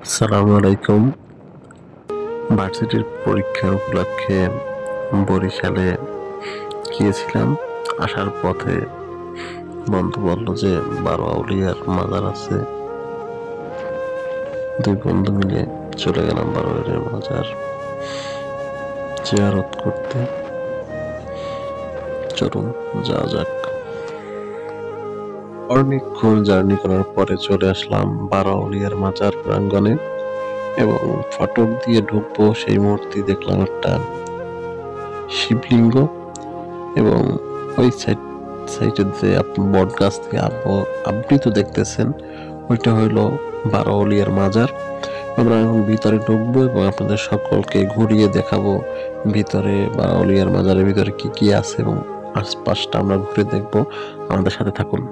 আসসালামু আলাইকুম। ভার্সিটির পরীক্ষা উপলক্ষে বরিশালে গিয়েছিলাম। আসার পথে বন্ধু বলল যে বারো আউলিয়ার মাজার আছে। দুই বন্ধু মিলে চলে গেলাম বারো আউলিয়ার মাজার জিয়ারত করতে। চলুন যাওয়া যাক। অনেকক্ষণ জার্নি করার পরে চলে আসলাম বারো আউলিয়ার মাজার প্রাঙ্গণে এবং ফটক দিয়ে ঢুকবো সেই মুহূর্তে দেখলাম একটা শিবলিঙ্গ এবং ওই সাইডে যে আপনি বট গাছ থেকে আবৃত দেখতেছেন ওইটা হইলো বারো আউলিয়ার মাজার। আমরা এখন ভিতরে ঢুকবো এবং আপনাদের সকলকে ঘুরিয়ে দেখাবো ভিতরে বারো আউলিয়ার মাজারের ভিতরে কি কি আছে এবং আশপাশটা আমরা ঘুরে দেখবো। আমাদের সাথে থাকুন।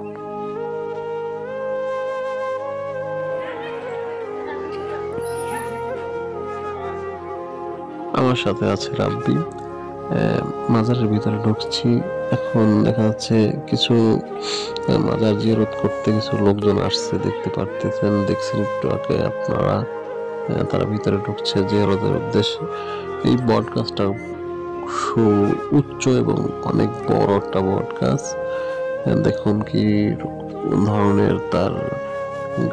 আমার সাথে আছে রাব্বি। মাজারের ভিতরে ঢুকছি। এখন দেখা যাচ্ছে কিছু মাজার জিয়ারত করতে কিছু লোকজন আসছে, দেখতে পারতেছেন, দেখছেন একটু আগে আপনারা। তারা ভিতরে ঢুকছে জিয়ারতের উদ্দেশ্যে। এই বট গাছটা উচ্চ এবং অনেক বড় একটা বট গাছ। দেখুন কি ধরনের তার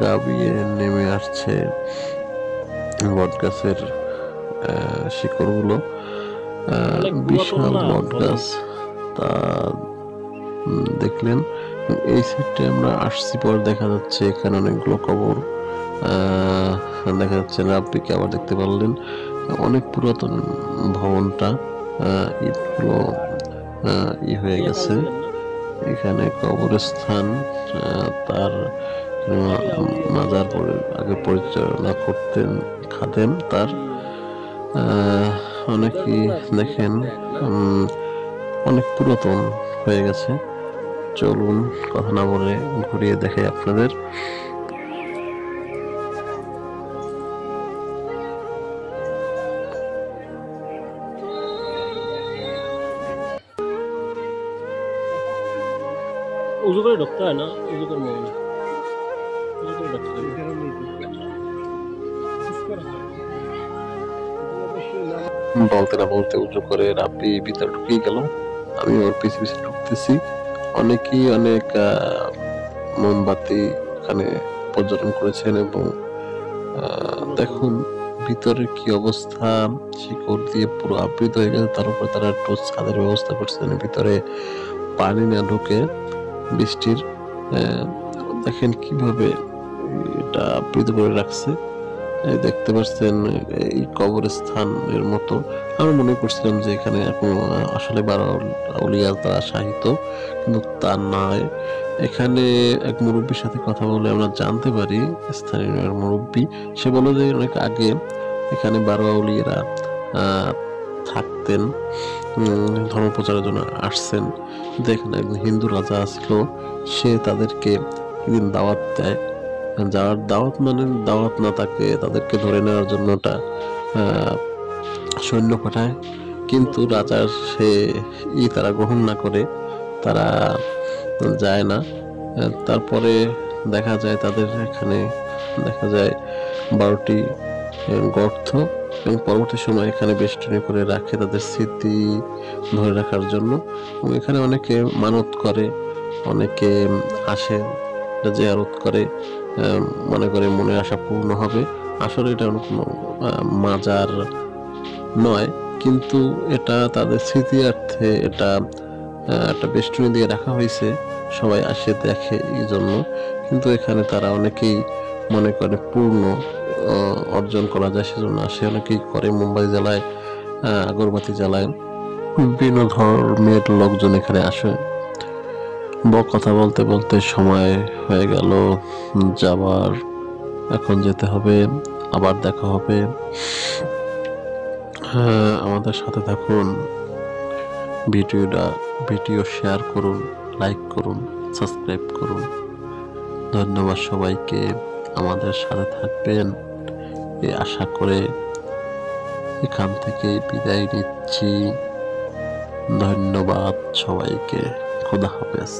গা বিয়ে নেমে আসছে বট গাছের শিকড়গুলো। বিশাল বট গাছ তা দেখলেন। এই সাইডে আমরা আসছি পর দেখা যাচ্ছে এখানে অনেকগুলো কবর দেখা যাচ্ছে। রাব্বিকে আবার দেখতে পারলেন। অনেক পুরাতন ভবনটা, ইটগুলো হয়ে গেছে। এখানে কবরস্থান, তার মাজার আগে পরিচালনা করতেন খাদেম তার। অনেকেই দেখেন অনেক পুরাতন হয়ে গেছে। চলুন কথা না বলে ঘুরিয়ে দেখে আপনাদের। उजू করে ঢুকতে হয় না, উজু করে মনে উজু করে ঢুকতে হয়। বলতে না বলতে উঁচু করে রাব্বি ভিতরে ঢুকেই গেল। আমি ওর পিছে পিছে ঢুকতেছি। অনেকেই অনেক মোমবাতি এখানে প্রজ্বলন করেছেন এবং দেখুন ভিতরের কি অবস্থা। শিকড় দিয়ে পুরো আবৃত হয়ে গেছে। তার উপর তারা একটু ছাদের ব্যবস্থা করছেন ভিতরে পানি না ঢুকে বৃষ্টির। দেখেন কিভাবে এটা আবৃত করে রাখছে। দেখতে পাচ্ছেন এই কবরস্থানের মতো। আমি মনে করছিলাম যে এখানে এখন আসলে বারো আউলিয়া তারা শাহিত, কিন্তু তা নয়। এখানে এক মুরব্বীর সাথে কথা বলে আমরা জানতে পারি, স্থানীয় মুরব্বী, সে বলে যে অনেক আগে এখানে বারো আউলিয়ারা থাকতেন, ধর্ম প্রচারের জন্য আসছেন। দেখেন একজন হিন্দু রাজা ছিল, সে তাদেরকে একদিন দাওয়াত দেয়। যার দাওয়াত মানে দাওয়াত না, তাদেরকে ধরে নেওয়ার জন্য সৈন্য পাঠায়, কিন্তু রাজার তারা গ্রহণ না করে, তারা যায় না। তারপরে দেখা যায় তাদের এখানে দেখা যায় 12টি গর্ত এবং পরবর্তী সময় এখানে বেষ্টনী করে রাখে তাদের স্মৃতি ধরে রাখার জন্য। এবং এখানে অনেকে মানত করে, অনেকে আসে জিয়ারত করে, মনে করে মনের আশা পূর্ণ হবে। আসলে এটা কোনো মাজার নয়, কিন্তু এটা তাদের স্মৃতিয়ার্থে এটা একটা বেষ্টনী দিয়ে রাখা হয়েছে। সবাই আসে দেখে এই জন্য। কিন্তু এখানে তারা অনেকেই মনে করে পূর্ণ অর্জন করা যায়, সেজন্য আসে। অনেকেই করে মোমবাতি জ্বালায়, আগরবাতি জ্বালায়, বিভিন্ন ধর্মের লোকজন এখানে আসে। কথা বলতে বলতে সময় হয়ে গেল যাবার। এখন যেতে হবে, আবার দেখা হবে। আমাদের সাথে থাকুন। ভিডিও শেয়ার করুন, লাইক করুন, সাবস্ক্রাইব করুন। ধন্যবাদ সবাইকে। আমাদের সাথে থাকবেন এই আশা করে এখান থেকে বিদায় নিচ্ছি। ধন্যবাদ সবাইকে। খোদা হাফেজ।